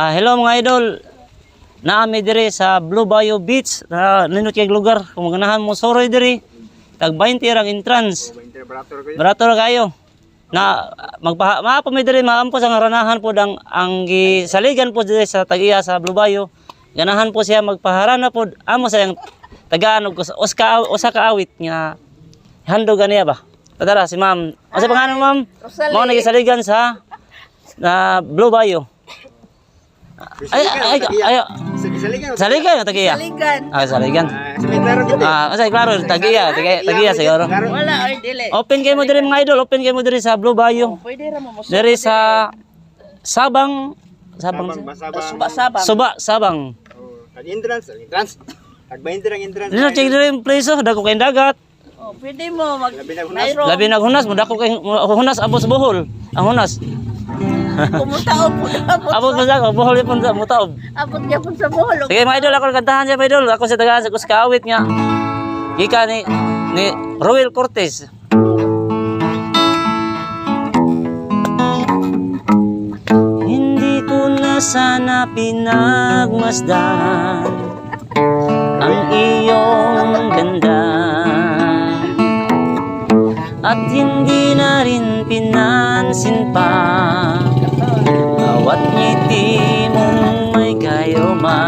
Hello mga idol. Naami diri sa Blue Bayou Beach. Nindot kay lugar kung maganahan mo soroy diri. Tag 20 rang entrance. Barato kayo. Na magpa diri maampo sa ngaranahan po ang gisaligan po diri sa tag-iya sa Blue Bayou. Ganahan po siya magpaharana po amo sayang tagaan og usa ka awit nga handog ganiya ba. Tadara si ma'am. Asa pangalan ma'am? Mao nagisaligan sa Blue Bayou. Saligan yung tagiya. Saligan. Klaro, tagiya siguro. Wala ay dili. Open kayo mo diri mga idol, open kayo mo diri sa Blue Bayou. Pwede ra mo. Diri sa Sabang. Sabang. Entrance. Tag 20 rang entrance. Dino check diri yung place dako kay dagat. Oh, pwede mo mag Labi naghunas mo dako kay hunas abos Bohol. Ang hunas. Kumutaob po. Abot mo sa Bohol pun sa mutaob. Abot gyapon sa Bohol. Sige mga idol, ako kantahan siya mga idol. Ako sa taga sa kaawit nga. Gika ni Roel Cortez. Hindi ko na sana pinagmasdan ang iyong ganda, at hindi na rin pinansin pa bawat ngiti mong may gayuma.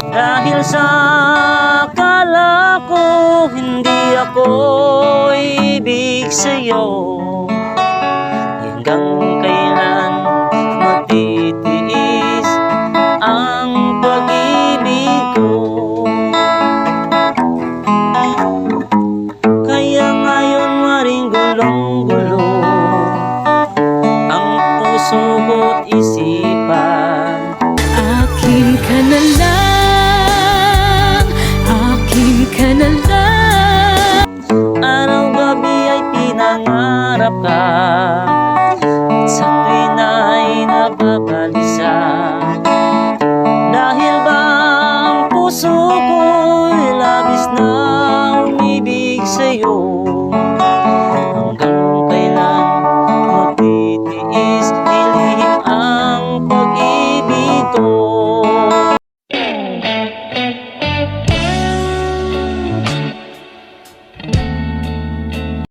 Dahil sa akala ko hindi ako ibig sa'yo, hanggang kailan matitiis ang pag-ibig ko. Kaya ngayon maring gulong-gulo ang puso ko't isipan. Akin ka na lang, akin ka na lang. Araw-gabi ay pinangarap ka, sa tuwin ay nababalisa. Dahil ba ang puso ko'y labis na umibig sa'yo, hanggang kailan matitiis ilihim ang pag-ibig ko.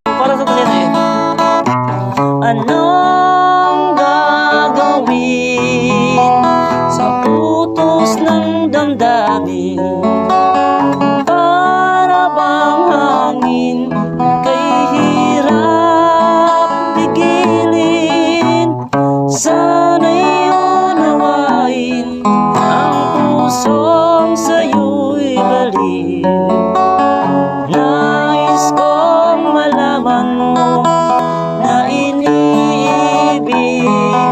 Para sa kasi anong gagawin sa utos ng damdamin? Para bang hangin kay hirap pigilin. Sana'y unawain ang pusong sa'yo'y baliw. Nais kong malaman mo na iniibig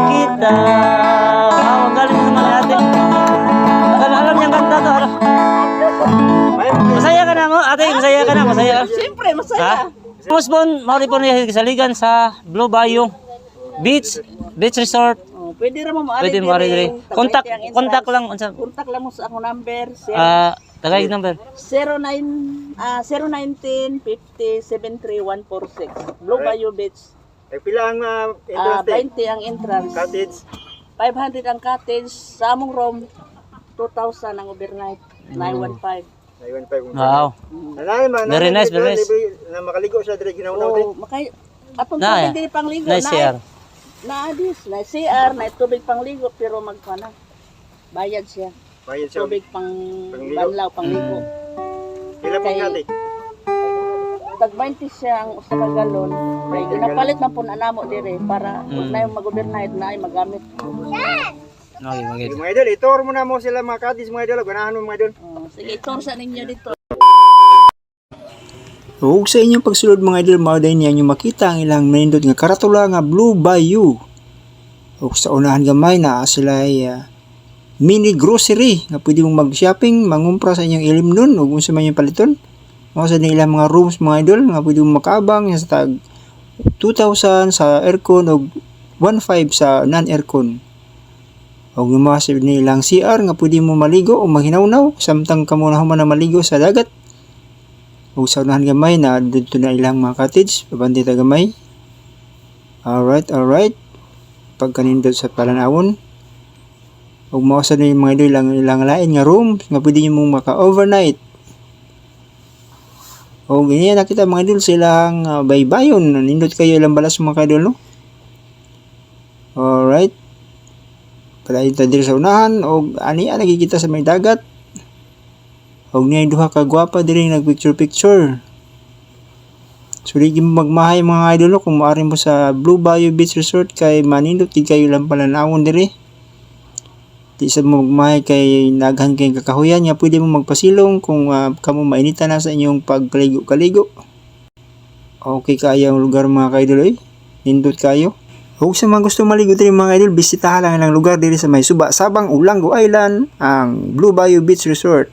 kita. Galing mo naman natin. Alam niyang kanta to. Masaya ka na mo, ate, masaya ka na, masaya ka. Siyempre masaya. Musbon, mauri po niya saligan sa Blue Bayou Beach Resort. Oh, pwede ra mo Pwede mo ari diri. Contact lang unsa? Contact lang mo sa akong number. Tagay number. 0910 50 73146. Blue Bayou Beach. Pila ang entrance 20 ang entrance. cottage. 500 ang cottage. Sa among room 2,000 ang overnight. 915. 915. Wow. Very nice, very nice. Na makaligo siya dire ginaw-naw din. Oh, makay atong Na, tubig dili pangligo Nice CR. na CR, na tubig pangligo pero magkana. Bayad siya. Bayad siya. Tubig pang Pangligo. banlaw pangligo. Pila pang kati? Tag 20 siya ang usa ka galon. Kay ginapalit man pud anamo dire para na yung mag-overnight na ay magamit. Okay, magid. Mga idol, itor mo na mo sila mga cottage mga idol. Ganahan mo mga idol. Oh, sige, torsa ninyo dito. Ug sa inyong pagsulod mga idol, mao day niya nyo makita ang ilang nindot nga karatula nga Blue Bayou. Ug sa unahan gamay na sila ay mini grocery nga pwede mong mag-shopping, mangumpra sa inyong ilim nun ug unsa man yung paliton. Mao sa ilang mga rooms mga idol nga pwede mong makaabang sa tag 2,000 sa aircon ug 1,500 sa non-aircon. Og lumasib nilang CR nga pwede mo maligo o maghinawnaw samtang kamo na human na maligo sa dagat. Ug sa unahan gamay na dito na ilang mga cottage, pabandi ta gamay. Alright. Pagkanindot sa palanawon, Ug mao sa yung mga idol ilang lain nga room nga pwede nyo mong maka-overnight. O ganyan nakita mga idol silang baybayon. Nindot kayo ilang balas mga idol, no? Alright. Padayon ta diri sa unahan og ani nakikita sa may dagat. Og niya duha ka gwapa diri nagpicture. So di mo magmahay mga idol, no? Kung maaari mo sa Blue Bayou Beach Resort kay manindot gid kayo lang palanawon diri. Di sa mo magmahay kay naghan kay kakahuyan nga pwede mo magpasilong kung kamo mainita na sa inyong pagkaligo-kaligo. Okay kayo ang lugar mga idol, nindot kayo. Kung sa mga gusto maligo diri mga idol, bisitahan lang ang lugar diri sa may Suba, Sabang, Ulango Island, ang Blue Bayou Beach Resort.